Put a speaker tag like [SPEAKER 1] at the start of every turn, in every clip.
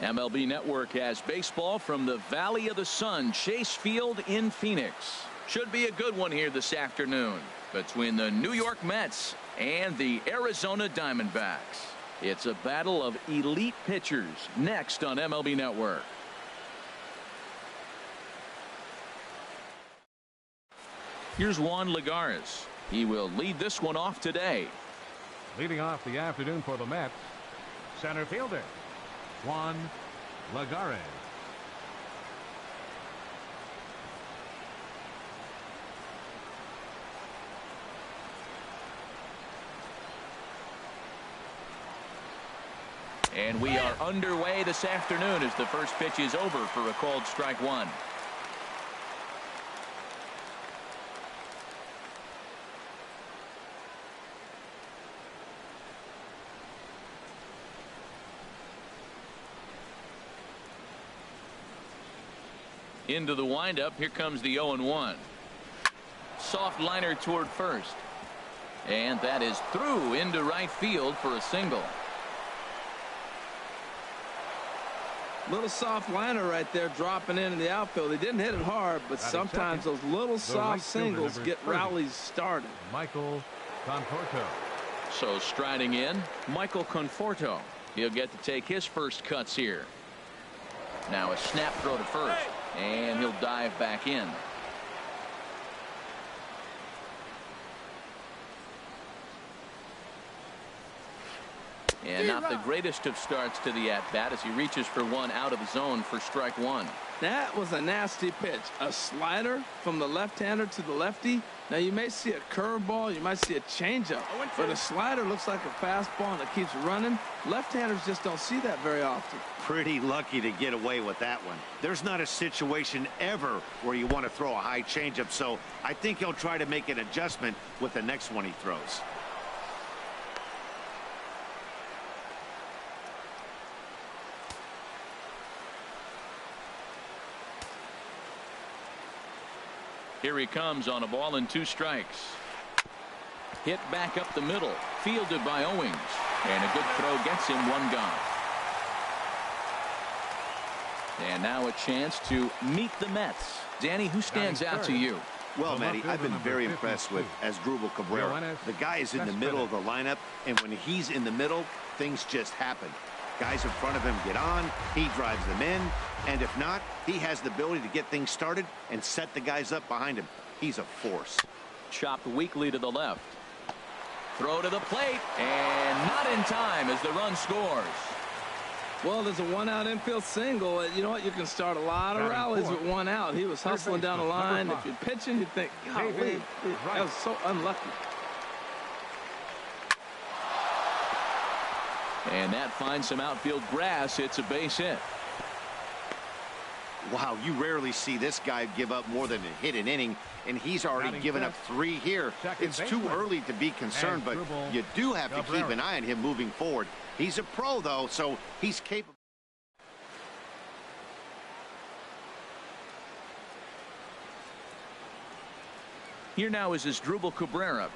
[SPEAKER 1] MLB Network has baseball from the Valley of the Sun, Chase Field in Phoenix. Should be a good one here this afternoon between the New York Mets and the Arizona Diamondbacks. It's a battle of elite pitchers next on MLB Network. Here's Juan Lagares. He will lead this one off today.
[SPEAKER 2] Leading off the afternoon for the Mets, center fielder Juan Lagares.
[SPEAKER 1] And we are underway this afternoon as the first pitch is over for a called strike one. Into the windup. Here comes the 0-1. Soft liner toward first. And that is through into right field for a single.
[SPEAKER 3] Little soft liner right there dropping into the outfield. He didn't hit it hard, but sometimes those little soft singles get rallies started.
[SPEAKER 2] Michael Conforto.
[SPEAKER 1] So striding in, Michael Conforto. He'll get to take his first cuts here. Now a snap throw to first, and he'll dive back in. And not the greatest of starts to the at-bat as he reaches for one out of the zone for strike one.
[SPEAKER 3] That was a nasty pitch. A slider from the left-hander to the lefty. Now you may see a curveball, you might see a changeup, but a slider looks like a fastball and it keeps running. Left-handers just don't see that very often.
[SPEAKER 4] Pretty lucky to get away with that one. There's not a situation ever where you want to throw a high changeup, so I think he'll try to make an adjustment with the next one he throws.
[SPEAKER 1] Here he comes on a ball and 2 strikes. Hit back up the middle, fielded by Owings, and a good throw gets him 1 gone. And now a chance to meet the Mets. Danny, who stands out to you?
[SPEAKER 4] Well, Matty, I've been very impressed with Asdrubal Cabrera. The guy is in the middle of the lineup, and when he's in the middle, things just happen. Guys in front of him get on, he drives them in, and if not, he has the ability to get things started and set the guys up behind him. He's a force.
[SPEAKER 1] Chopped weakly to the left. Throw to the plate, and not in time as the run scores.
[SPEAKER 3] Well, there's a 1-out infield single. You know what? You can start a lot of rallies with 1 out. He was hustling down the line. If you're pitching, you think, golly, that was so unlucky.
[SPEAKER 1] And that finds some outfield grass. It's a base hit.
[SPEAKER 4] Wow, you rarely see this guy give up more than a hit an inning, and he's already given up 3 here. It's too early to be concerned, but you do have to keep an eye on him moving forward. He's a pro, though, so he's capable.
[SPEAKER 1] Here now is Asdrubal Cabrera.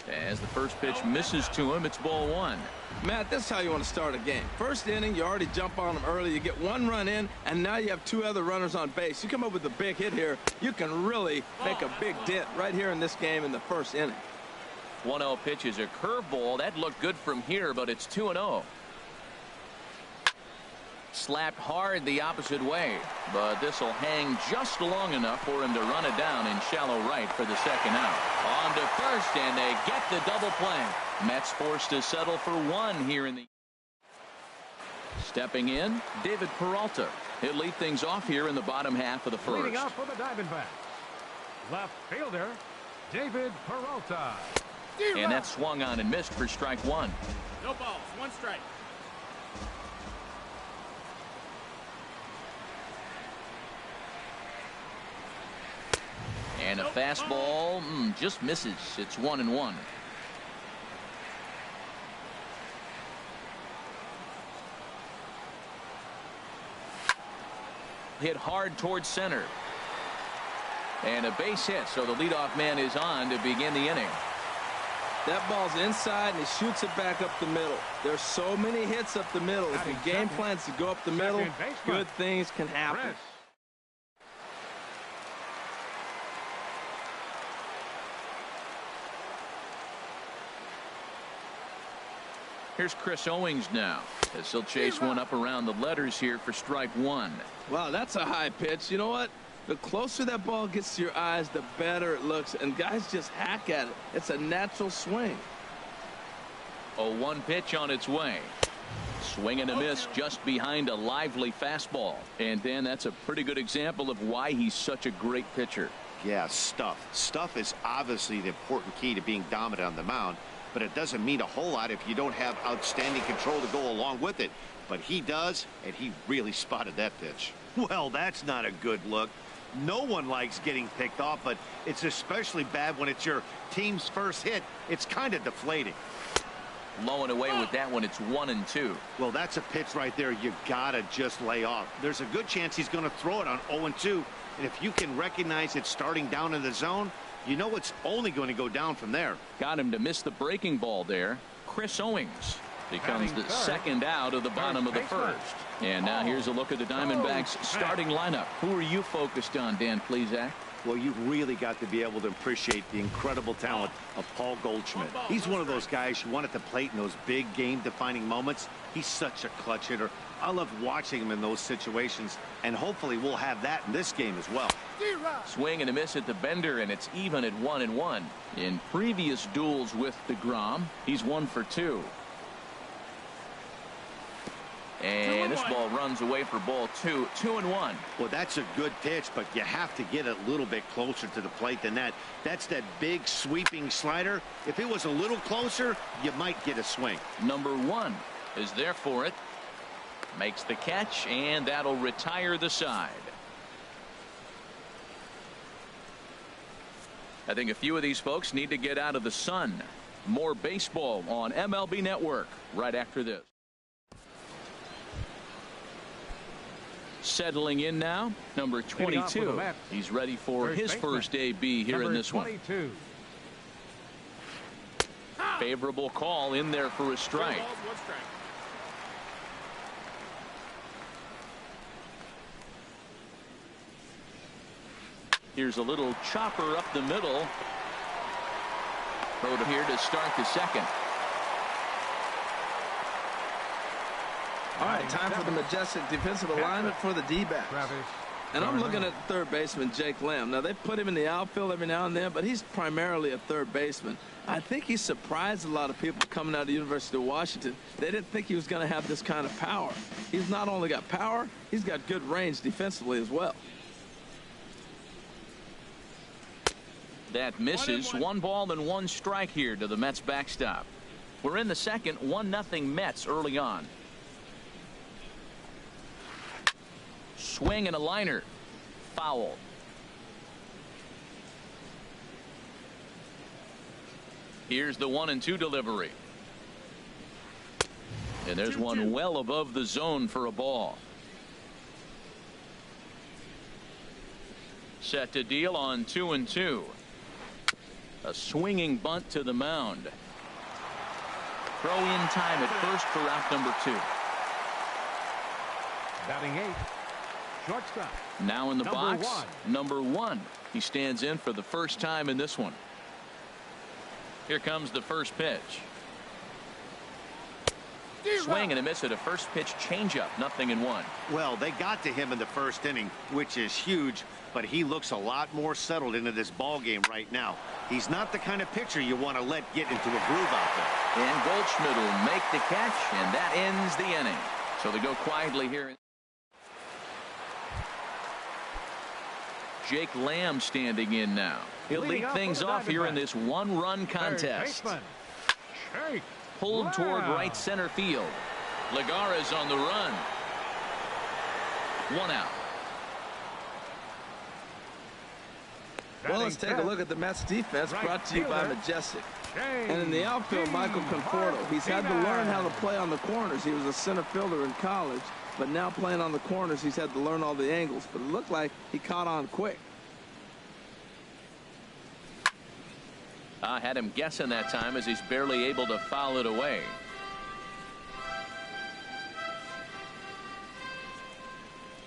[SPEAKER 1] As the first pitch misses to him, it's ball 1.
[SPEAKER 3] Matt, this is how you want to start a game. First inning, you already jump on them early. You get 1 run in, and now you have 2 other runners on base. You come up with a big hit here, you can really make a big dent right here in this game in the first inning.
[SPEAKER 1] 1-0 pitch is a curveball. That looked good from here, but it's 2-0. Slapped hard the opposite way, but this will hang just long enough for him to run it down in shallow right for the second out. On to first, and they get the double play. Mets forced to settle for 1 here in the. Stepping in, David Peralta. He'll lead things off here in the bottom half of the first.
[SPEAKER 2] Leading off for the Diamondbacks, left fielder David Peralta.
[SPEAKER 1] And that swung on and missed for strike 1.
[SPEAKER 5] No balls, 1 strike.
[SPEAKER 1] And a fastball just misses. It's 1-1. Hit hard towards center. And a base hit, so the leadoff man is on to begin the inning.
[SPEAKER 3] That ball's inside, and he shoots it back up the middle. There's so many hits up the middle. If your game plans to go up the middle, good things can happen.
[SPEAKER 1] Here's Chris Owings now, as he'll chase one up around the letters here for strike one.
[SPEAKER 3] Wow, that's a high pitch. You know what? The closer that ball gets to your eyes, the better it looks, and guys just hack at it. It's a natural swing.
[SPEAKER 1] 0-1 pitch on its way. Swing and a miss just behind a lively fastball. And Dan, that's a pretty good example of why he's such a great pitcher.
[SPEAKER 4] Yeah, stuff. Stuff is obviously the important key to being dominant on the mound, but it doesn't mean a whole lot if you don't have outstanding control to go along with it. But he does, and he really spotted that pitch. Well, that's not a good look. No one likes getting picked off, but it's especially bad when it's your team's first hit. It's kind of deflating.
[SPEAKER 1] Low and away with that one. It's 1-2.
[SPEAKER 4] Well, that's a pitch right there you gotta just lay off. There's a good chance he's going to throw it on 0-2, and if you can recognize it starting down in the zone, you know it's only going to go down from there.
[SPEAKER 1] Got him to miss the breaking ball there. Chris Owings becomes the second out of the bottom of the first. And now here's a look at the Diamondbacks starting lineup. Who are you focused on, Dan Plesac?
[SPEAKER 4] Well, you've really got to be able to appreciate the incredible talent of Paul Goldschmidt. He's one of those guys you want at the plate in those big game-defining moments. He's such a clutch hitter. I love watching him in those situations, and hopefully we'll have that in this game as well.
[SPEAKER 1] Swing and a miss at the bender, and it's even at 1-1. In previous duels with DeGrom, he's 1 for 2. And this ball runs away for ball 2. 2-1.
[SPEAKER 4] Well, that's a good pitch, but you have to get a little bit closer to the plate than that. That's that big sweeping slider. If it was a little closer, you might get a swing.
[SPEAKER 1] Number 1 is there for it. Makes the catch, and that'll retire the side. I think a few of these folks need to get out of the sun. More baseball on MLB Network right after this. Settling in now, number 22. He's ready for his first AB here in this one. Favorable call in there for a strike. Here's a little chopper up the middle. Throw here to start the second.
[SPEAKER 3] All right, time for the majestic defensive alignment for the D-backs. And I'm looking at third baseman Jake Lamb. Now, they put him in the outfield every now and then, but he's primarily a third baseman. I think he surprised a lot of people coming out of the University of Washington. They didn't think he was going to have this kind of power. He's not only got power, he's got good range defensively as well.
[SPEAKER 1] That misses. 1 ball and 1 strike here to the Mets backstop. We're in the second. 1-0 Mets early on. Swing and a liner. Foul. Here's the 1-2 delivery. And there's one well above the zone for a ball. Set to deal on 2-2. A swinging bunt to the mound. Throw in time at first for out number 2.
[SPEAKER 2] Batting 8. Shortstop.
[SPEAKER 1] Now in the box, number 1. He stands in for the first time in this one. Here comes the first pitch. Swing and a miss at a first pitch changeup. 0-1.
[SPEAKER 4] Well, they got to him in the first inning, which is huge, but he looks a lot more settled into this ball game right now. He's not the kind of pitcher you want to let get into a groove out there.
[SPEAKER 1] And Goldschmidt will make the catch, and that ends the inning. So they go quietly here. Jake Lamb standing in now. He'll lead things off here in this 1-run contest. Pulled toward right center field. Lagara's on the run. 1 out.
[SPEAKER 3] Well, let's take a look at the Mets defense, brought to you by Majestic. And in the outfield, Michael Conforto. He's had to learn how to play on the corners. He was a center fielder in college, but now playing on the corners, he's had to learn all the angles. But it looked like he caught on quick.
[SPEAKER 1] Had him guessing that time as he's barely able to foul it away.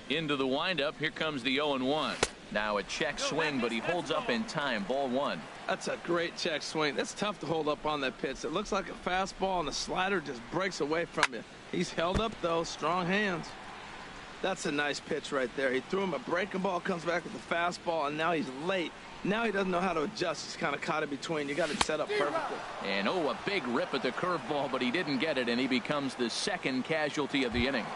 [SPEAKER 1] Into the windup. Here comes the 0-1. Now a check swing, but he holds up in time. Ball 1.
[SPEAKER 3] That's a great check swing. That's tough to hold up on that pitch. It looks like a fastball, and the slider just breaks away from you. He's held up, though. Strong hands. That's a nice pitch right there. He threw him a breaking ball, comes back with a fastball, and now he's late. Now he doesn't know how to adjust. He's kind of caught in between. You got it set up perfectly.
[SPEAKER 1] And a big rip at the curveball, but he didn't get it, and he becomes the second casualty of the inning.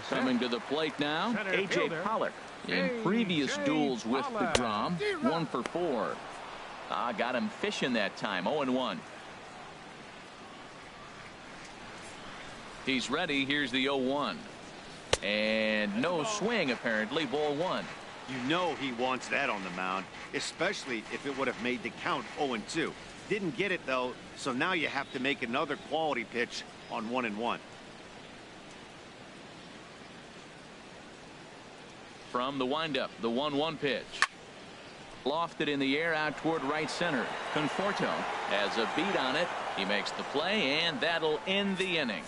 [SPEAKER 1] Coming to the plate now, A.J. Pollock. In previous duels with DeGrom, 1 for 4. Got him fishing that time, 0-1. He's ready. Here's the 0-1. And no swing, apparently. Ball 1.
[SPEAKER 4] You know he wants that on the mound, especially if it would have made the count 0-2. Didn't get it, though, so now you have to make another quality pitch on 1-1.
[SPEAKER 1] From the windup, the 1-1 pitch. Lofted in the air out toward right center. Conforto has a beat on it. He makes the play, and that'll end the inning.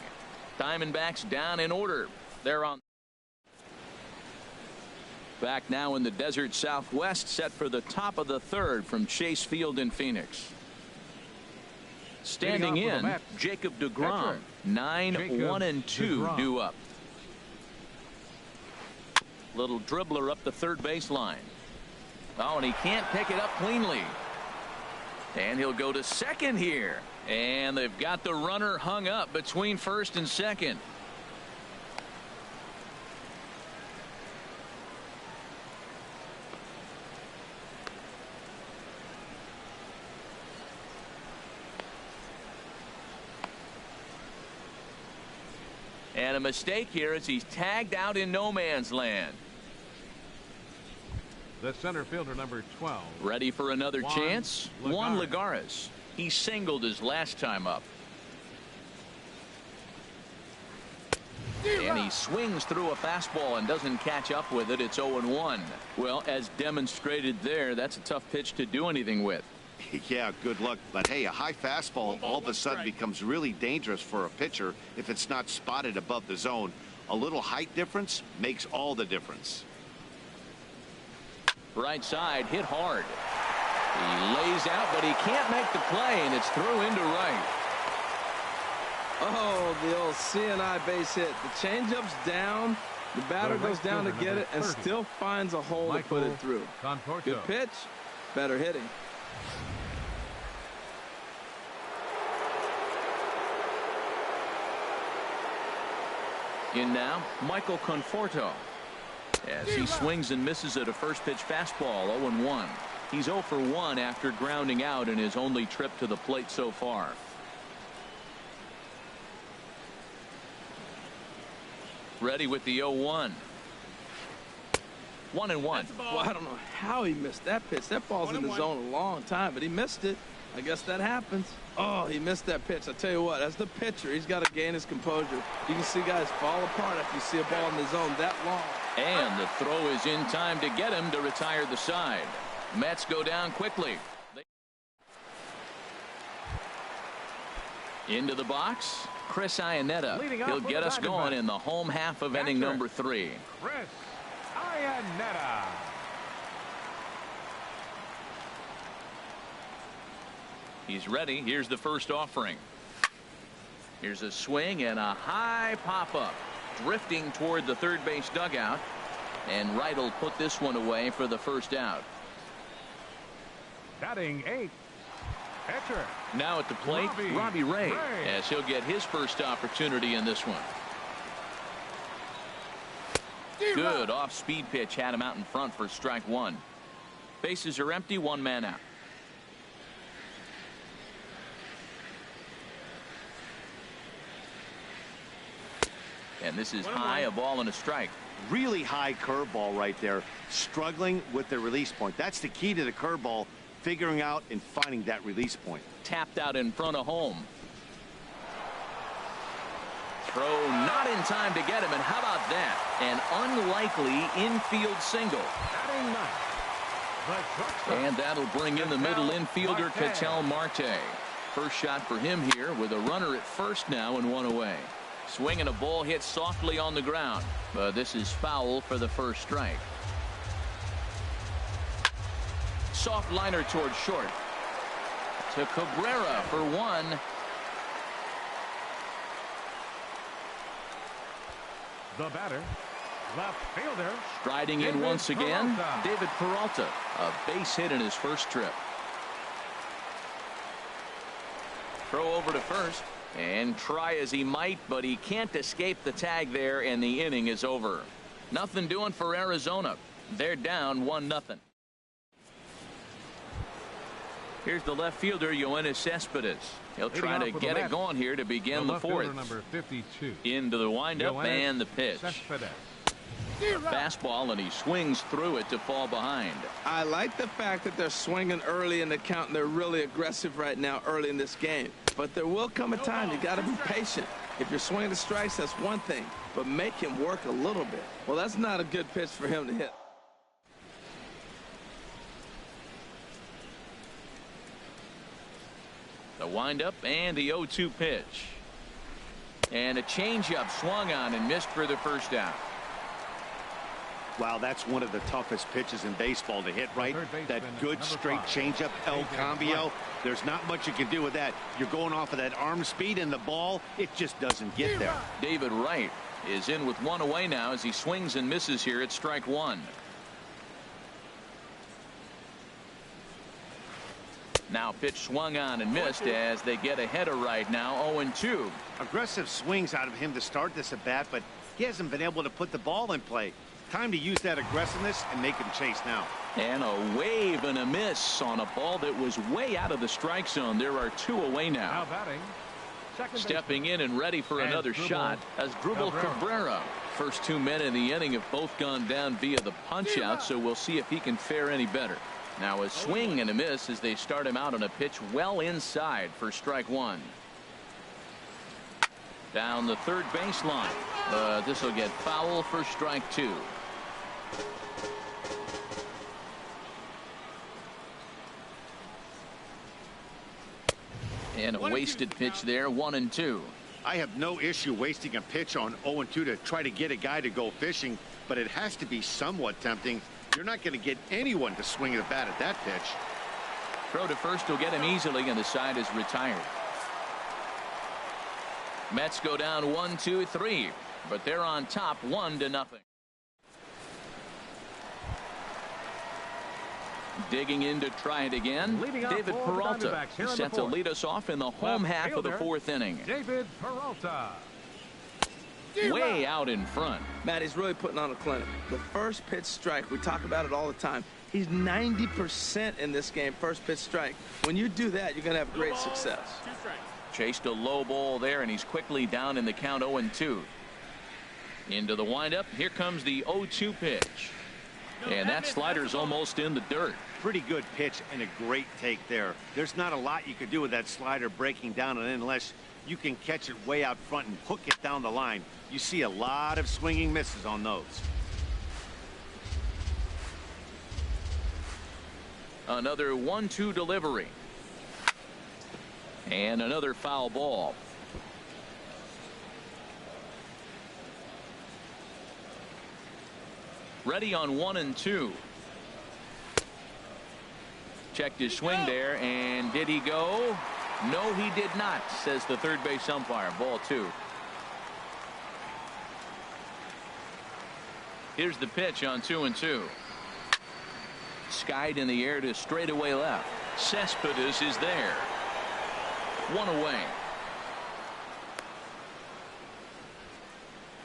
[SPEAKER 1] Diamondbacks down in order. They're on. Back now in the desert Southwest, set for the top of the third from Chase Field in Phoenix. Standing in, Jacob DeGrom. 9-1-2 due up. Little dribbler up the third baseline. Oh, and he can't pick it up cleanly. And he'll go to second here. And they've got the runner hung up between first and second. And a mistake here as he's tagged out in no man's land.
[SPEAKER 2] The center fielder, number 12.
[SPEAKER 1] Ready for another chance? Juan Lagares. He singled his last time up. And he swings through a fastball and doesn't catch up with it. It's 0-1. Well, as demonstrated there, that's a tough pitch to do anything with.
[SPEAKER 4] Yeah, good luck. But hey, a high fastball all of a sudden becomes really dangerous for a pitcher if it's not spotted above the zone. A little height difference makes all the difference.
[SPEAKER 1] Right side, hit hard. He lays out, but he can't make the play, and it's through into right.
[SPEAKER 3] Oh, the old CNI base hit. The changeup's down. The batter goes down to get it and still finds a hole to put it through. Good pitch, better hitting.
[SPEAKER 1] In now, Michael Conforto. As he swings and misses at a first pitch fastball, 0-1. He's 0 for 1 after grounding out in his only trip to the plate so far. Ready with the 0-1. 1-1.
[SPEAKER 3] Well, I don't know how he missed that pitch. That ball's in the zone a long time, but he missed it. I guess that happens. Oh, he missed that pitch. I tell you what, as the pitcher, he's got to gain his composure. You can see guys fall apart after you see a ball in the zone that long.
[SPEAKER 1] And the throw is in time to get him to retire the side. Mets go down quickly. Into the box, Chris Iannetta. He'll get us going in the home half of inning number 3.
[SPEAKER 2] Chris Iannetta.
[SPEAKER 1] He's ready. Here's the first offering. Here's a swing and a high pop-up. Drifting toward the third base dugout. And Wright will put this one away for the first out.
[SPEAKER 2] Batting 8. Pitcher.
[SPEAKER 1] Now at the plate, Robbie Ray, as he'll get his first opportunity in this one. Good off-speed pitch had him out in front for strike 1. Bases are empty, 1 man out. And this is high, a ball and a strike.
[SPEAKER 4] Really high curveball right there. Struggling with the release point. That's the key to the curveball, figuring out and finding that release point.
[SPEAKER 1] Tapped out in front of home. Throw not in time to get him, and how about that? An unlikely infield single.
[SPEAKER 2] Batting 9.
[SPEAKER 1] And that'll bring in the middle infielder, Ketel Marte. First shot for him here with a runner at first now and one away. Swinging a ball hit softly on the ground, but this is foul for the first strike. Soft liner towards short. To Cabrera for one.
[SPEAKER 2] The batter, left fielder.
[SPEAKER 1] Striding in once again, David Peralta. A base hit in his first trip. Throw over to first. And try as he might, but he can't escape the tag there, and the inning is over. Nothing doing for Arizona. They're down 1-0. Here's the left fielder, Yoenis Cespedes. He'll try to get it going here to begin the fourth.
[SPEAKER 2] Number 52.
[SPEAKER 1] Into the windup and the pitch. Fastball, and he swings through it to fall behind.
[SPEAKER 3] I like the fact that they're swinging early in the count, and they're really aggressive right now early in this game. But there will come a time you got to be patient. If you're swinging the strikes, that's one thing, but make him work a little bit. Well, that's not a good pitch for him to hit.
[SPEAKER 1] The windup and the 0-2 pitch. And a changeup swung on and missed for the first out.
[SPEAKER 4] Wow, that's one of the toughest pitches in baseball to hit, right? That good straight changeup, El Cambio. There's not much you can do with that. You're going off of that arm speed, and the ball, it just doesn't get there.
[SPEAKER 1] David Wright is in with one away now as he swings and misses here at strike one. Now pitch swung on and missed as they get ahead of Wright now 0-2.
[SPEAKER 4] Aggressive swings out of him to start this at bat, but he hasn't been able to put the ball in play. Time to use that aggressiveness and make him chase now.
[SPEAKER 1] And a wave and a miss on a ball that was way out of the strike zone. There are two away now.
[SPEAKER 2] Now batting,
[SPEAKER 1] stepping in and ready for another shot as Asdrubal Cabrera. First 2 men in the inning have both gone down via the punch out, so we'll see if he can fare any better. Now a swing and a miss as they start him out on a pitch well inside for strike one. Down the third baseline. This will get foul for strike two. And a wasted pitch there, 1-2.
[SPEAKER 4] I have no issue wasting a pitch on 0-2 to try to get a guy to go fishing, but it has to be somewhat tempting. You're not going to get anyone to swing at a bat at that pitch.
[SPEAKER 1] Throw to first will get him easily, and the side is retired. Mets go down 1-2-3, but they're on top 1-0. Digging in to try it again. David Peralta set to lead us off in the home half of the fourth inning.
[SPEAKER 2] David Peralta.
[SPEAKER 1] Way out in front.
[SPEAKER 3] Matt, he's really putting on a clinic. The first pitch strike, we talk about it all the time. He's 90% in this game, first pitch strike. When you do that, you're going to have great success.
[SPEAKER 1] Chased a low ball there, and he's quickly down in the count 0-2. Into the windup. Here comes the 0-2 pitch. And that slider's almost in the dirt.
[SPEAKER 4] Pretty good pitch and a great take there. There's not a lot you could do with that slider breaking down, and unless you can catch it way out front and hook it down the line. You see a lot of swinging misses on those.
[SPEAKER 1] Another 1-2 delivery. And another foul ball. Ready on 1-2. Checked his swing there, and did he go? No, he did not, says the third base umpire. Ball two. Here's the pitch on 2-2. Skied in the air to straightaway left. Cespedes is there. One away.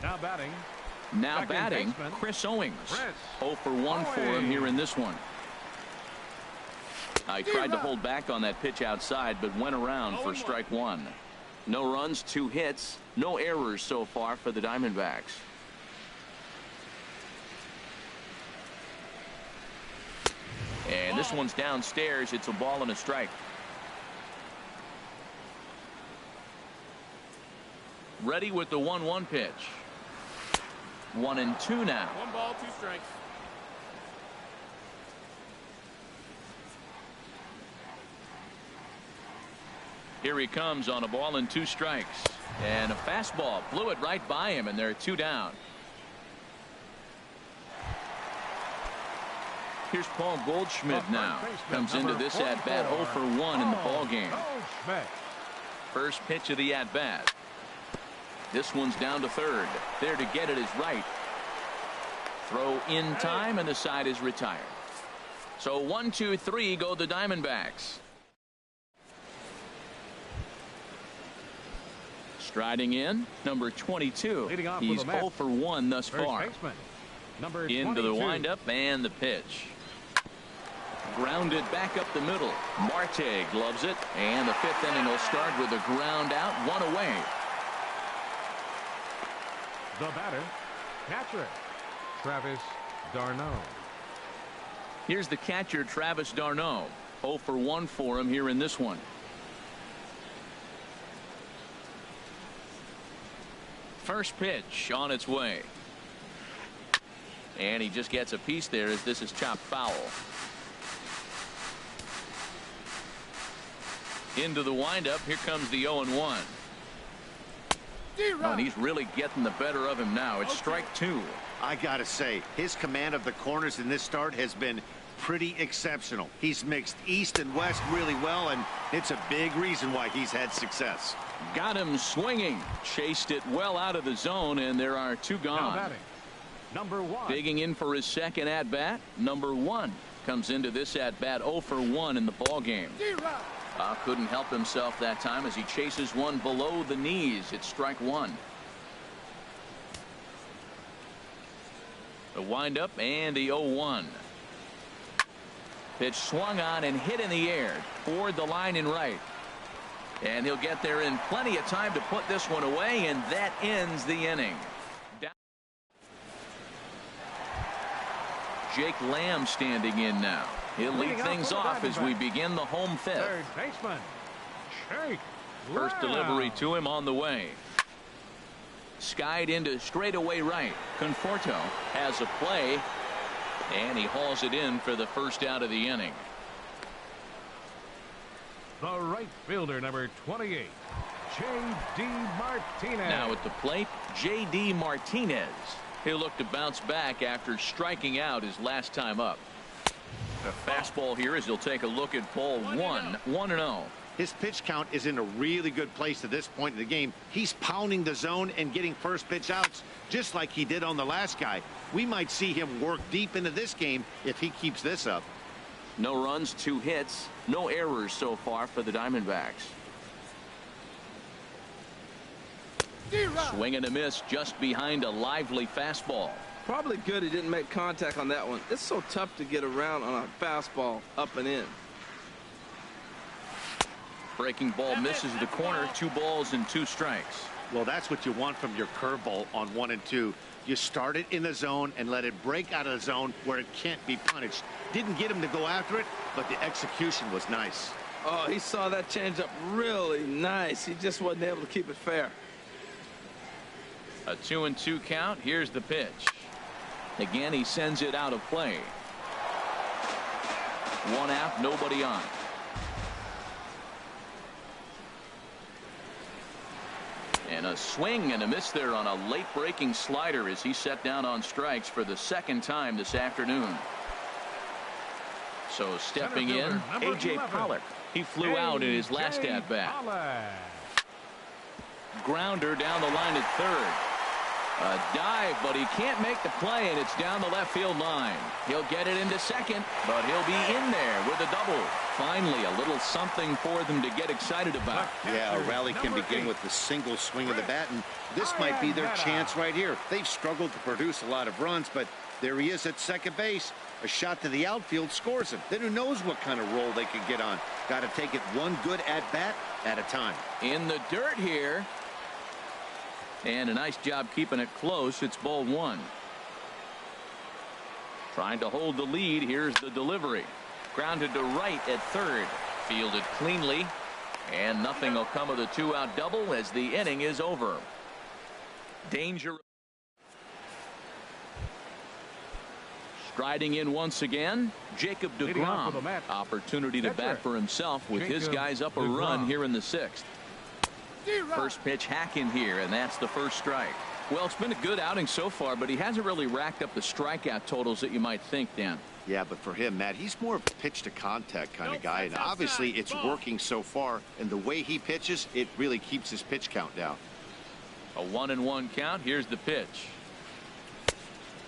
[SPEAKER 2] Now batting.
[SPEAKER 1] Now batting, Chris Owings. 0 for 1 for him here in this one. I tried to hold back on that pitch outside, but went around for strike one. No runs, 2 hits, no errors so far for the Diamondbacks. And this one's downstairs. It's a ball and a strike. Ready with the 1-1 pitch. 1-2 now.
[SPEAKER 5] 1 ball, 2 strikes.
[SPEAKER 1] Here he comes on a ball and 2 strikes. And a fastball blew it right by him, and they're 2 down. Here's Paul Goldschmidt now. Comes into this at-bat 0 for 1 in the ballgame. First pitch of the at-bat. This one's down to third. There to get it is right. Throw in time, and the side is retired. So 1, 2, 3 go the Diamondbacks. Striding in, number 22. He's 0 for 1 thus far. Into the windup and the pitch. Grounded back up the middle. Marte gloves it, and the 5th inning will start with a ground out, 1 away.
[SPEAKER 2] The batter, catcher, Travis d'Arnaud.
[SPEAKER 1] Here's the catcher, Travis d'Arnaud. 0 for 1 for him here in this one. First pitch on its way. And he just gets a piece there as this is chopped foul. Into the windup. Here comes the 0-1. Oh, and he's really getting the better of him now. It's strike 2.
[SPEAKER 4] I gotta say, his command of the corners in this start has been pretty exceptional. He's mixed east and west really well, and it's a big reason why he's had success.
[SPEAKER 1] Got him swinging. Chased it well out of the zone, and there are 2 gone.
[SPEAKER 2] Now batting, number 1.
[SPEAKER 1] Digging in for his second at-bat, number 1. Comes into this at-bat 0 for 1 in the ballgame. Couldn't help himself that time as he chases one below the knees. It's strike 1. The windup and the 0-1. Pitch swung on and hit in the air toward the line and right. And he'll get there in plenty of time to put this one away, and that ends the inning. Jake Lamb standing in now. He'll lead things off as we begin the home 5th.
[SPEAKER 2] Third baseman, Jake
[SPEAKER 1] First
[SPEAKER 2] Lamb.
[SPEAKER 1] delivery to him on the way. Skied into straightaway right. Conforto has a play, and he hauls it in for the first out of the inning.
[SPEAKER 2] The right fielder, number 28, J.D. Martinez.
[SPEAKER 1] Now at the plate, J.D. Martinez. He'll look to bounce back after striking out his last time up. A fastball here as he'll take a look at ball 1, 1-0.
[SPEAKER 4] His pitch count is in a really good place at this point in the game. He's pounding the zone and getting first pitch outs just like he did on the last guy. We might see him work deep into this game if he keeps this up.
[SPEAKER 1] No runs, 2 hits, no errors so far for the Diamondbacks. Swing and a miss just behind a lively fastball.
[SPEAKER 3] Probably good he didn't make contact on that one. It's so tough to get around on a fastball up and in.
[SPEAKER 1] Breaking ball misses the corner. 2 balls and 2 strikes.
[SPEAKER 4] Well, that's what you want from your curveball on 1 and 2. You start it in the zone and let it break out of the zone where it can't be punished. Didn't get him to go after it, but the execution was nice.
[SPEAKER 3] Oh, he saw that changeup really nice. He just wasn't able to keep it fair.
[SPEAKER 1] A 2-2 count. Here's the pitch. Again, he sends it out of play. 1 out, nobody on. And a swing and a miss there on a late breaking slider as he set down on strikes for the 2nd time this afternoon. So stepping in, A.J. Pollock. He flew out in his last at-bat. Grounder down the line at third. A dive, but he can't make the play, and it's down the left field line. He'll get it into second, but he'll be in there with a double. Finally, a little something for them to get excited about.
[SPEAKER 4] Yeah, a rally can begin with the single swing of the bat, and this might be their chance right here. They've struggled to produce a lot of runs, but there he is at second base. A shot to the outfield scores him. Then who knows what kind of roll they could get on. Got to take it one good at-bat at a time.
[SPEAKER 1] In the dirt here. And a nice job keeping it close. It's ball 1. Trying to hold the lead. Here's the delivery. Grounded to right at third. Fielded cleanly. And nothing will come of the 2-out double as the inning is over. Danger. Striding in once again, Jacob deGrom. Opportunity to bat for himself with his guys up a run here in the 6th. First pitch hacking here, and that's the first strike. Well, it's been a good outing so far, but he hasn't really racked up the strikeout totals that you might think, Dan.
[SPEAKER 4] Yeah, but for him, Matt, he's more of a pitch to contact kind of guy, and obviously it's working so far, and the way he pitches, it really keeps his pitch count down.
[SPEAKER 1] A 1-1 count. Here's the pitch.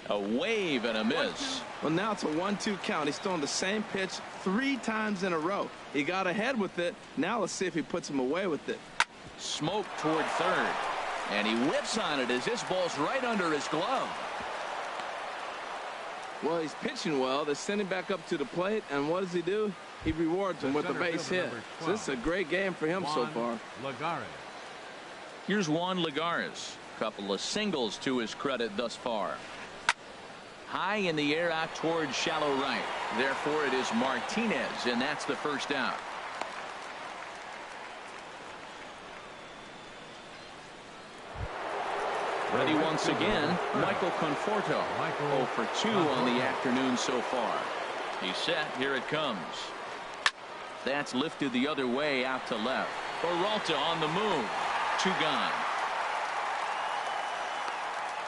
[SPEAKER 1] A wave and a miss.
[SPEAKER 3] Well, now it's a 1-2 count. He's throwing the same pitch 3 times in a row. He got ahead with it. Now let's see if he puts him away with it.
[SPEAKER 1] Smoke toward third, and he whips on it as this ball's right under his glove.
[SPEAKER 3] Well, he's pitching well. They send him back up to the plate, and what does he do? He rewards him with a base hit. So this is a great game for him so far.
[SPEAKER 1] Here's Juan Lagares. Couple of singles to his credit thus far. High in the air out towards shallow right. Therefore, it is Martinez, and that's the first out. Ready once again, Michael Conforto. 0 for 2 on the afternoon so far. He's set. Here it comes. That's lifted the other way out to left. Peralta on the move. 2 gone.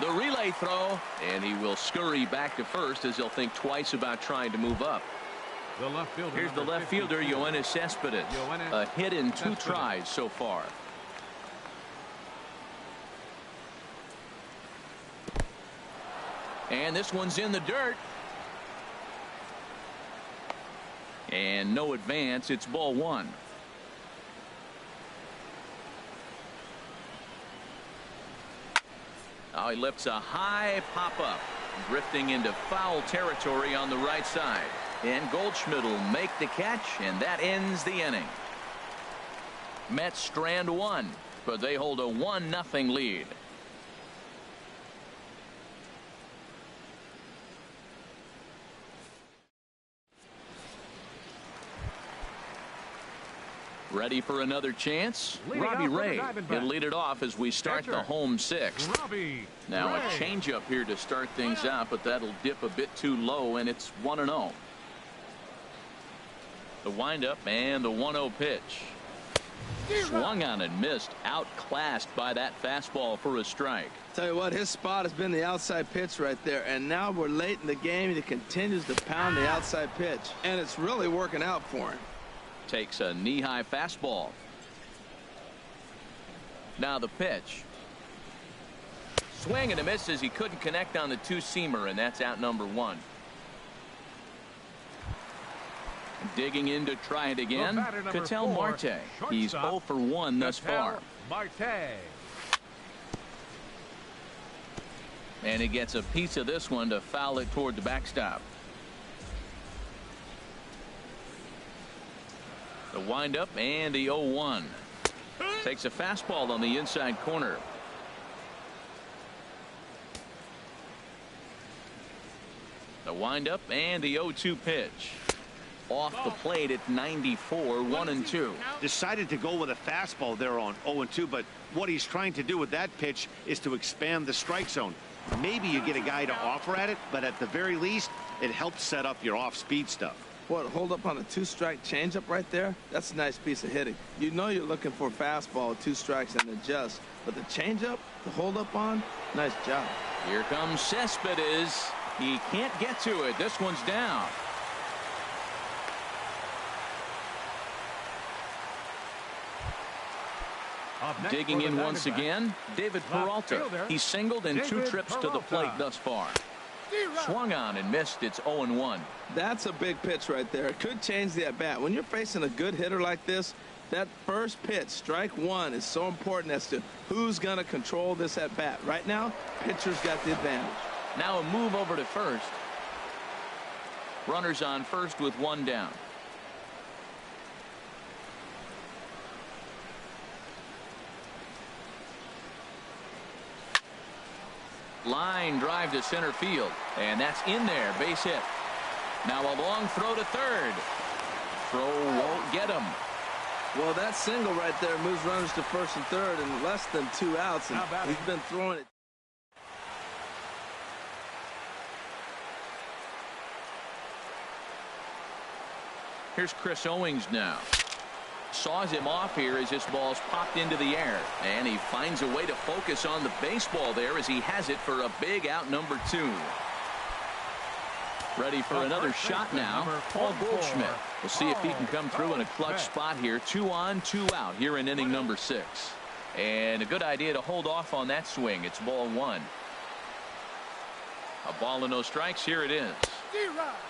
[SPEAKER 1] The relay throw, and he will scurry back to first as he'll think twice about trying to move up. Here's the left fielder, Yoenis Cespedes. A hit in 2 tries so far. And this one's in the dirt. And no advance. It's ball 1. Oh, he lifts a high pop-up, drifting into foul territory on the right side. And Goldschmidt will make the catch, and that ends the inning. Mets strand 1, but they hold a 1-0 lead. Ready for another chance? Robbie Ray will lead it off as we start the home 6th. Now a changeup here to start things out, but that'll dip a bit too low, and it's 1-0. The windup and the 1-0 pitch. Swung on and missed. Outclassed by that fastball for a strike.
[SPEAKER 3] Tell you what, his spot has been the outside pitch right there, and now we're late in the game, and he continues to pound the outside pitch, and it's really working out for him.
[SPEAKER 1] Takes a knee-high fastball. Now the pitch. Swing and a miss as he couldn't connect on the 2-seamer, and that's out number 1. Digging in to try it again. Ketel Marte. He's 0 for 1 thus far. And he gets a piece of this one to foul it toward the backstop. The windup and the 0-1. Takes a fastball on the inside corner. The windup and the 0-2 pitch. Off the plate at 94, 1-2.
[SPEAKER 4] Decided to go with a fastball there on 0-2, but what he's trying to do with that pitch is to expand the strike zone. Maybe you get a guy to offer at it, but at the very least, it helps set up your off-speed stuff.
[SPEAKER 3] What, hold up on a 2-strike changeup right there? That's a nice piece of hitting. You know you're looking for a fastball with 2 strikes and adjust. But the changeup, the hold up on, nice job.
[SPEAKER 1] Here comes Cespedes. He can't get to it. This one's down. Digging in once again, David Peralta. He singled in 2 trips to the plate thus far. Swung on and missed. It's 0-1.
[SPEAKER 3] That's a big pitch right there. It could change the at-bat. When you're facing a good hitter like this, that first pitch, strike 1, is so important as to who's going to control this at-bat. Right now, pitcher's got the advantage.
[SPEAKER 1] Now a move over to first. Runners on first with 1 down. Line drive to center field, and that's in there. Base hit. Now a long throw to third. Throw won't get him.
[SPEAKER 3] Well, that single right there moves runners to first and third in less than 2 outs, and he's been throwing it.
[SPEAKER 1] Here's Chris Owings now. Saws him off here as this ball's popped into the air. And he finds a way to focus on the baseball there as he has it for a big out number 2. Ready for another shot now, Paul Goldschmidt. We'll see if he can come through in a clutch spot here. 2 on, 2 out here in inning number 6. And a good idea to hold off on that swing. It's ball 1. A ball and no strikes. Here it is.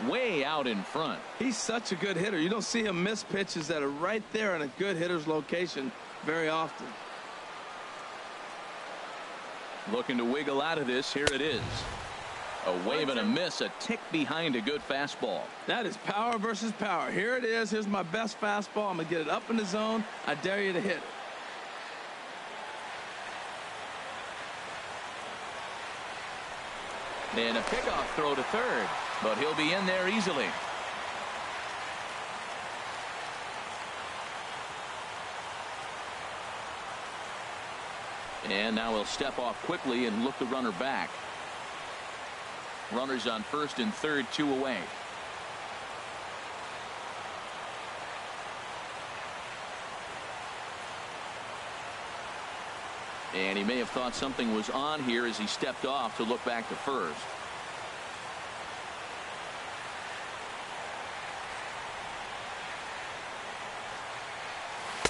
[SPEAKER 1] Way out in front.
[SPEAKER 3] He's such a good hitter. You don't see him miss pitches that are right there in a good hitter's location very often.
[SPEAKER 1] Looking to wiggle out of this. Here it is. A wave and a miss, a tick behind a good fastball.
[SPEAKER 3] That is power versus power. Here it is. Here's my best fastball. I'm going to get it up in the zone. I dare you to hit it.
[SPEAKER 1] And a pickoff throw to third, but he'll be in there easily. And now he'll step off quickly and look the runner back. Runners on first and third, 2 away. And he may have thought something was on here as he stepped off to look back to first.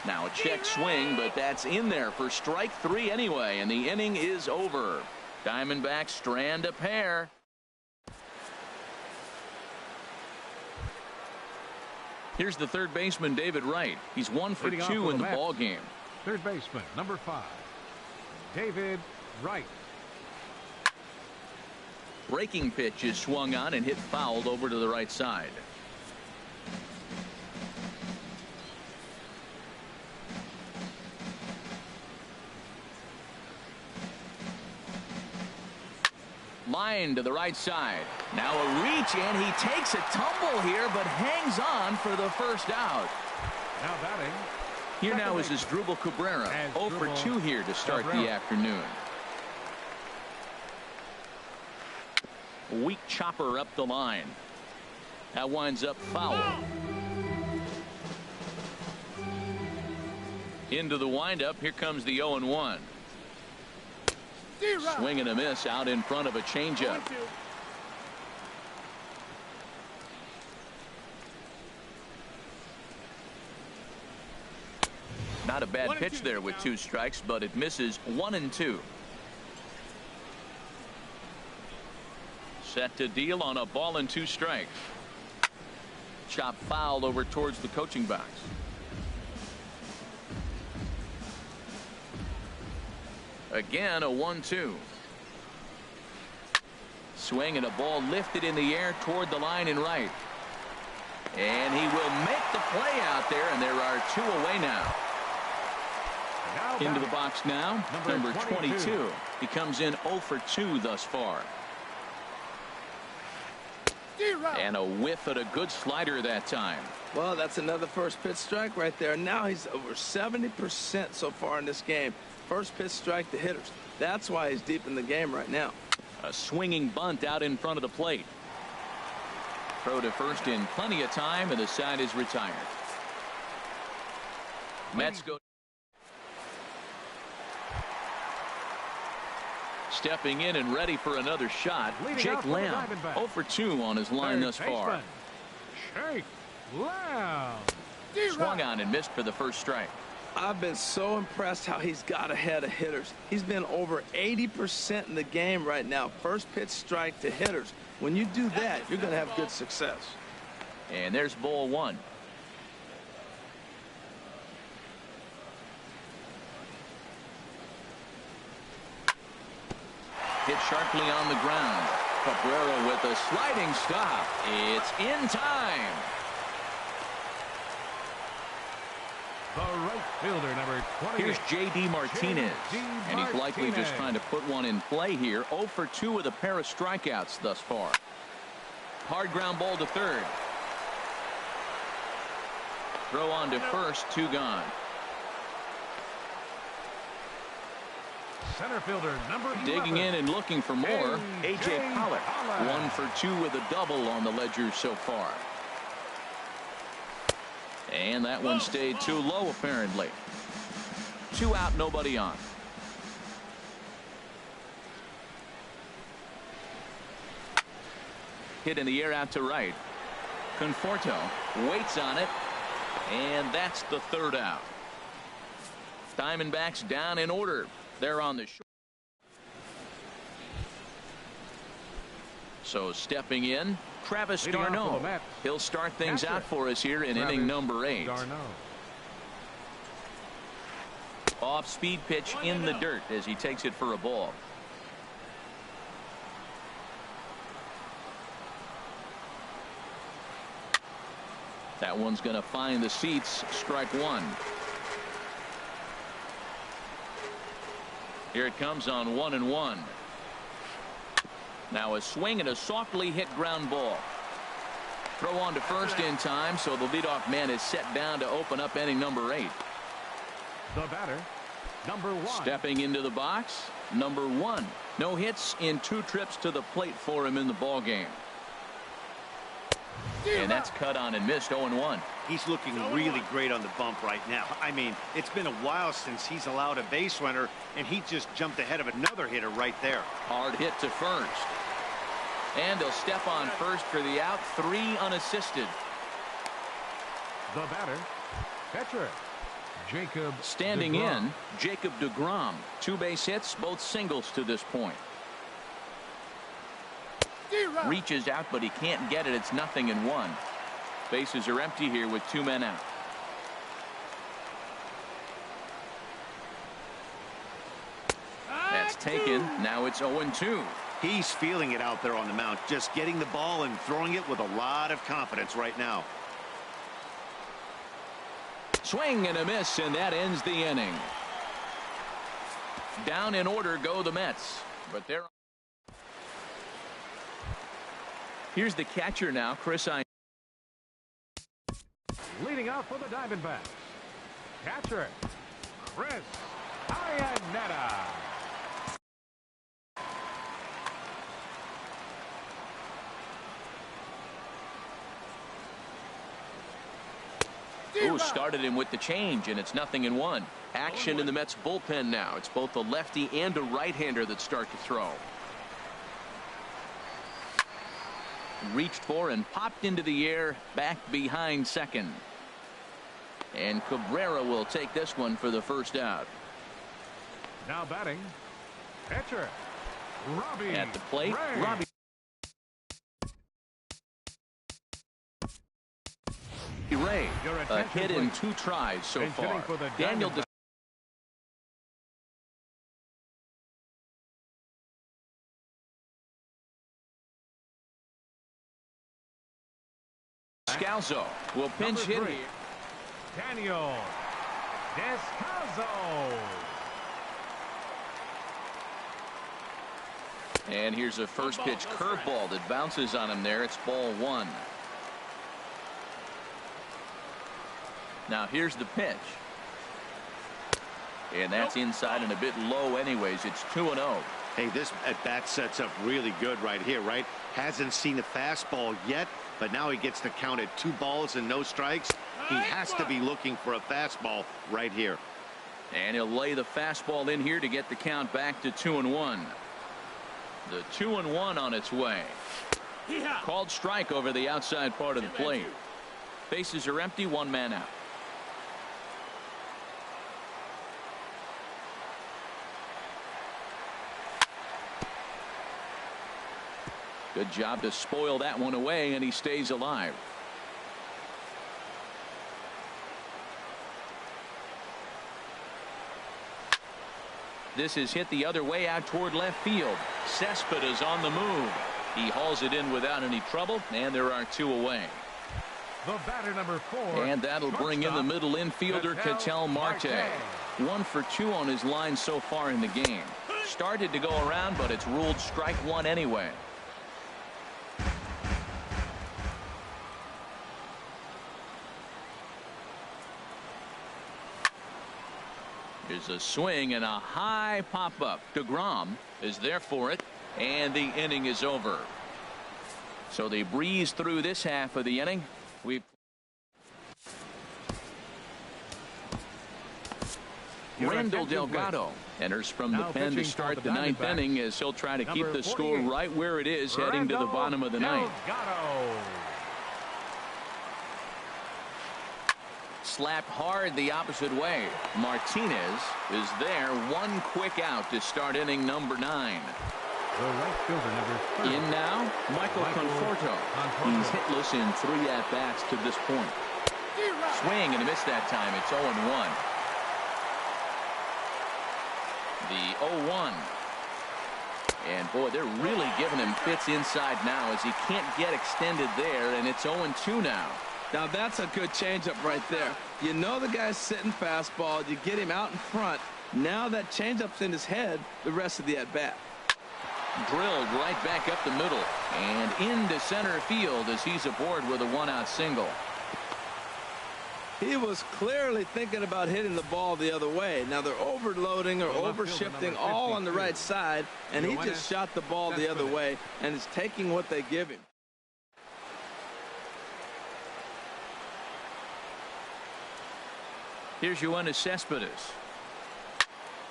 [SPEAKER 1] Now a check swing, but that's in there for strike 3 anyway, and the inning is over. Diamondbacks strand a pair. Here's the third baseman, David Wright. He's 1 for 2 in the ball game.
[SPEAKER 2] Third baseman, number 5, David Wright.
[SPEAKER 1] Breaking pitch is swung on and hit fouled over to the right side. Line to the right side. Now a reach, and he takes a tumble here, but hangs on for the first out.
[SPEAKER 2] Now batting.
[SPEAKER 1] Here now is Asdrubal Cabrera. 0 for 2 here to start the afternoon. Weak chopper up the line. That winds up foul. Into the windup. Here comes the 0-1. Swing and a miss out in front of a changeup. Not a bad pitch there with 2 strikes, but it misses 1 and 2. Set to deal on a ball and 2 strikes. Chop fouled over towards the coaching box. Again, a 1-2. Swing and a ball lifted in the air toward the line and right. And he will make the play out there, and there are 2 away now. Into the box now, number 22. He comes in 0 for 2 thus far. And a whiff at a good slider that time.
[SPEAKER 3] Well, that's another first pitch strike right there. Now he's over 70% so far in this game. First pitch strike to hitters. That's why he's deep in the game right now.
[SPEAKER 1] A swinging bunt out in front of the plate. Throw to first in plenty of time, and the side is retired. Mets go. Stepping in and ready for another shot. Jake Lamb 0 for 2 on his line thus far.
[SPEAKER 2] Jake Lamb.
[SPEAKER 1] Swung on and missed for the first strike.
[SPEAKER 3] I've been so impressed how he's got ahead of hitters. He's been over 80% in the game right now. First pitch strike to hitters. When you do that, you're going to have good success.
[SPEAKER 1] And there's ball 1. Hit sharply on the ground. Cabrera with a sliding stop. It's in time.
[SPEAKER 2] The right fielder, number 20.
[SPEAKER 1] Here's J.D. Martinez. And he's likely just trying to put one in play here. 0 for 2 with a pair of strikeouts thus far. Hard ground ball to third. Throw on to first, 2 gone.
[SPEAKER 2] Center fielder, number 11.
[SPEAKER 1] Digging in and looking for more. A.J. Pollock. 1 for 2 with a double on the ledger so far. And that one stayed too low, apparently. 2 out, nobody on. Hit in the air out to right. Conforto waits on it, and that's the 3rd out. Diamondbacks down in order. They're on the shore. So stepping in, Travis d'Arnaud. He'll start things out for us here in inning number 8. Off-speed pitch in the dirt as he takes it for a ball. That one's going to find the seats. Strike 1. Here it comes on 1-1. Now a swing and a softly hit ground ball. Throw on to first in time, so the leadoff man is set down to open up inning number 8.
[SPEAKER 2] The batter, number 1.
[SPEAKER 1] Stepping into the box, number 1. No hits in 2 trips to the plate for him in the ball game. And that's cut on and missed. 0-1.
[SPEAKER 4] He's looking really great on the bump right now. I mean, it's been a while since he's allowed a base runner, and he just jumped ahead of another hitter right there.
[SPEAKER 1] Hard hit to first. And he'll step on first for the out. 3 unassisted.
[SPEAKER 2] The batter, catcher, Jacob
[SPEAKER 1] standing
[SPEAKER 2] deGrom.
[SPEAKER 1] In, Jacob deGrom. 2 base hits, both singles to this point. Reaches out, but he can't get it. It's 0-1. Bases are empty here with 2 men out. That's taken. Now it's 0-2.
[SPEAKER 4] He's feeling it out there on the mound, just getting the ball and throwing it with a lot of confidence right now.
[SPEAKER 1] Swing and a miss, and that ends the inning. Down in order go the Mets, but they're. Here's the catcher now, Chris.
[SPEAKER 2] Leading out for the Diamondbacks, catcher, Chris Iannetta.
[SPEAKER 1] Ooh, started him with the change, and it's 0-1. Action in the Mets bullpen now. It's both a lefty and a right-hander that start to throw. Reached for and popped into the air back behind second. And Cabrera will take this one for the first out.
[SPEAKER 2] Now batting, pitcher, Robbie
[SPEAKER 1] at the plate.
[SPEAKER 2] Ray.
[SPEAKER 1] Robbie Ray, a hit in 2 tries so far. Daniel Scalzo will pinch hit here.
[SPEAKER 2] Daniel Descalzo.
[SPEAKER 1] And here's a first pitch curveball that bounces on him there. It's ball 1. Now here's the pitch. And that's inside and a bit low anyways. It's 2-0.
[SPEAKER 4] Hey, this at bat sets up really good right here, right? Hasn't seen a fastball yet, but now he gets to count at 2 balls and no strikes. He has to be looking for a fastball right here.
[SPEAKER 1] And he'll lay the fastball in here to get the count back to 2-1. The 2-1 on its way. Called strike over the outside part of the plate. Bases are empty, 1 man out. Good job to spoil that one away, and he stays alive. This is hit the other way out toward left field. Cespedes on the move. He hauls it in without any trouble, and there are 2 away.
[SPEAKER 2] The batter number 4.
[SPEAKER 1] And that'll bring in the middle infielder, Ketel Marte. 1 for 2 on his line so far in the game. Started to go around, but it's ruled strike 1 anyway. There's a swing and a high pop-up. deGrom is there for it, and the inning is over. So they breeze through this half of the inning. Randall Delgado enters from the pen to start the ninth inning as he'll try to keep the score right where it is heading to the bottom of the ninth. Slapped hard the opposite way. Martinez is there. One quick out to start inning number 9.
[SPEAKER 2] The right fielder, number 30.
[SPEAKER 1] In now, Michael Conforto. He's hitless in 3 at-bats to this point. Swing and a miss that time. It's 0-1. The 0-1. And boy, they're really giving him fits inside now as he can't get extended there, and it's 0-2 now.
[SPEAKER 3] Now that's a good changeup right there. You know the guy's sitting fastball. You get him out in front. Now that changeup's in his head the rest of the at-bat.
[SPEAKER 1] Drilled right back up the middle and into center field as he's aboard with a 1-out single.
[SPEAKER 3] He was clearly thinking about hitting the ball the other way. Now they're overloading or overshifting all on the right side, and he just shot the ball the other way and is taking what they give him.
[SPEAKER 1] Here's Yoenis Cespedes.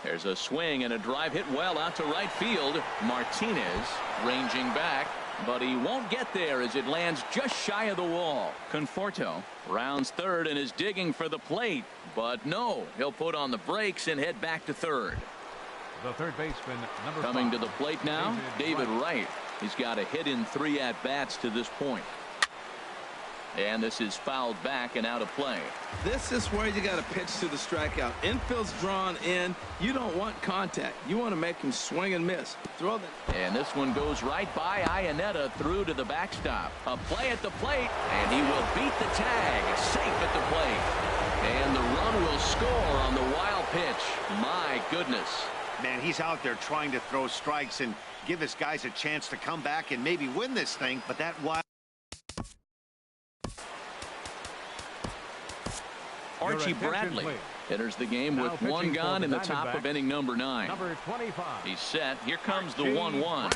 [SPEAKER 1] There's a swing and a drive hit well out to right field. Martinez ranging back, but he won't get there as it lands just shy of the wall. Conforto rounds third and is digging for the plate, but no, he'll put on the brakes and head back to third.
[SPEAKER 2] The third baseman, number 5.
[SPEAKER 1] Coming to the plate now, David Wright. He's got a hit in 3 at-bats to this point. And this is fouled back and out of play.
[SPEAKER 3] This is where you got to pitch to the strikeout. Infield's drawn in. You don't want contact. You want to make him swing and miss. Throw that.
[SPEAKER 1] And this one goes right by Iannetta through to the backstop. A play at the plate, and he will beat the tag. Safe at the plate. And the run will score on the wild pitch. My goodness.
[SPEAKER 4] Man, he's out there trying to throw strikes and give his guys a chance to come back and maybe win this thing, but that wild.
[SPEAKER 1] Archie Bradley enters the game with 1 gone in the top of inning number 9.
[SPEAKER 2] Number 25.
[SPEAKER 1] He's set. Here comes the 1-1.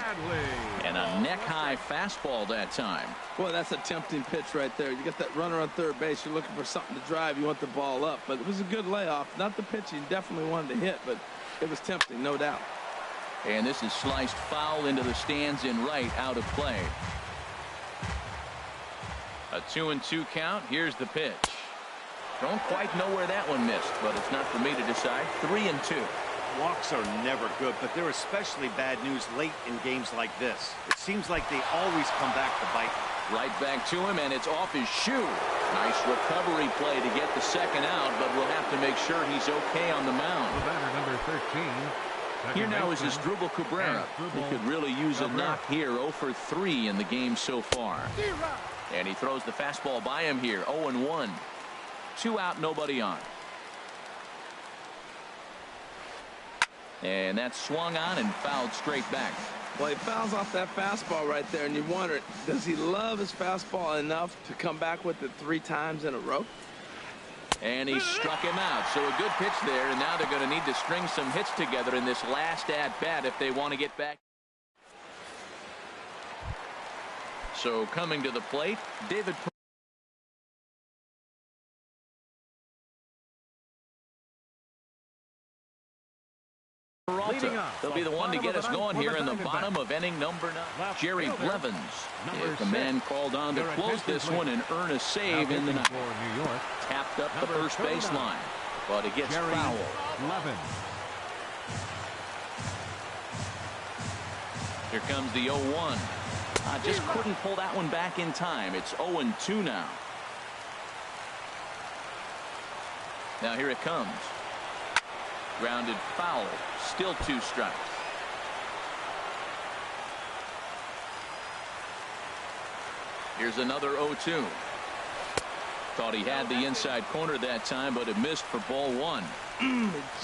[SPEAKER 1] And a neck-high fastball that time.
[SPEAKER 3] Boy, that's a tempting pitch right there. You got that runner on third base. You're looking for something to drive. You want the ball up. But it was a good layoff. Not the pitch he definitely wanted to hit, but it was tempting, no doubt.
[SPEAKER 1] And this is sliced foul into the stands in right, out of play. A 2-2 count. Here's the pitch. Don't quite know where that one missed, but it's not for me to decide. 3-2.
[SPEAKER 4] Walks are never good, but they're especially bad news late in games like this. It seems like they always come back to bite.
[SPEAKER 1] Right back to him, and it's off his shoe. Nice recovery play to get the second out, but we'll have to make sure he's okay on the mound.
[SPEAKER 2] The batter, number 13.
[SPEAKER 1] Here now is Asdrubal Cabrera. He could really use a knock here. 0 for 3 in the game so far. And he throws the fastball by him here. 0-1. 2 out, nobody on. And that's swung on and fouled straight back.
[SPEAKER 3] Well, he fouls off that fastball right there, and you wonder, does he love his fastball enough to come back with it 3 times in a row?
[SPEAKER 1] And he struck him out. So a good pitch there, and now they're going to need to string some hits together in this last at-bat if they want to get back. So coming to the plate, David Peralta. He'll be the one to get us going here in the bottom of inning number 9. Jerry Blevins is the man called on to close this one and earn a save in the ninth. Tapped up the first baseline, but it gets fouled. Here comes the 0-1. Just couldn't pull that one back in time. It's 0-2 now. Now here it comes. Grounded foul. Still 2 strikes. Here's another 0-2. Thought he had the inside corner that time, but it missed for ball 1.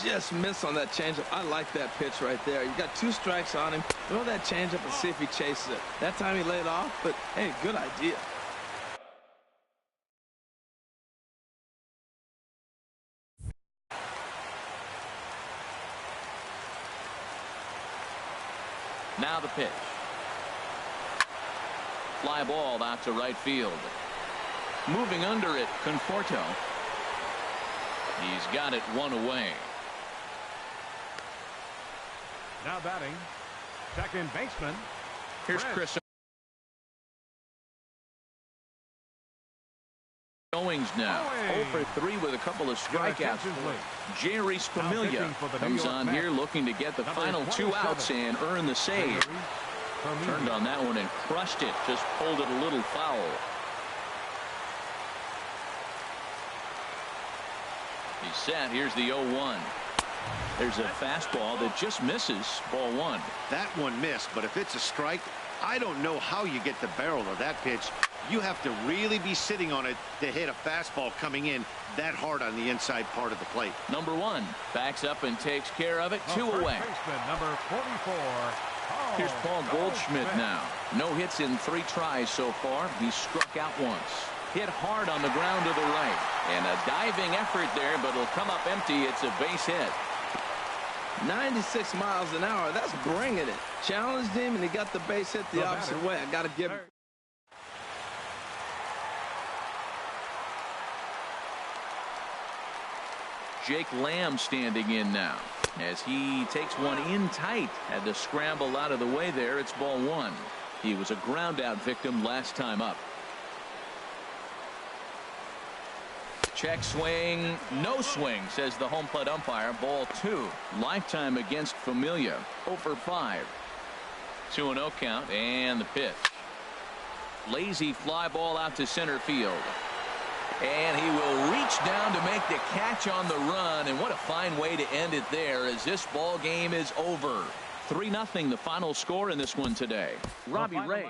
[SPEAKER 3] Just missed on that changeup. I like that pitch right there. You got 2 strikes on him. Throw that changeup and see if he chases it. That time he laid off, but hey, good idea.
[SPEAKER 1] Now the pitch. Fly ball out to right field. Moving under it, Conforto. He's got it 1 away.
[SPEAKER 2] Now batting, second baseman.
[SPEAKER 1] Here's Chris Owings now. 0 for 3 with a couple of strikeouts. Jerry Familia comes on here looking to get the final 2 outs and earn the save. Turned on that one and crushed it. Just pulled it a little foul. He's set. Here's the 0-1. There's a fastball that just misses. Ball 1.
[SPEAKER 4] That one missed, but if it's a strike, I don't know how you get the barrel of that pitch. You have to really be sitting on it to hit a fastball coming in that hard on the inside part of the plate.
[SPEAKER 1] Number 1 backs up and takes care of it. 2 away.
[SPEAKER 2] Number 44.
[SPEAKER 1] Here's Paul Goldschmidt now. No hits in 3 tries so far. He's struck out once. Hit hard on the ground to the right. And a diving effort there, but it'll come up empty. It's a base hit.
[SPEAKER 3] 96 miles an hour. That's bringing it. Challenged him, and he got the base hit the opposite way. I got to give him.
[SPEAKER 1] Jake Lamb standing in now as he takes one in tight. Had to scramble out of the way there. It's ball 1. He was a ground out victim last time up. Check swing. No swing, says the home plate umpire. Ball 2. Lifetime against Familia. 0 for 5. 2-0 count, and the pitch. Lazy fly ball out to center field. And he will reach down to make the catch on the run. And what a fine way to end it there, as this ball game is over. 3-0 the final score in this one today. Robbie Ray.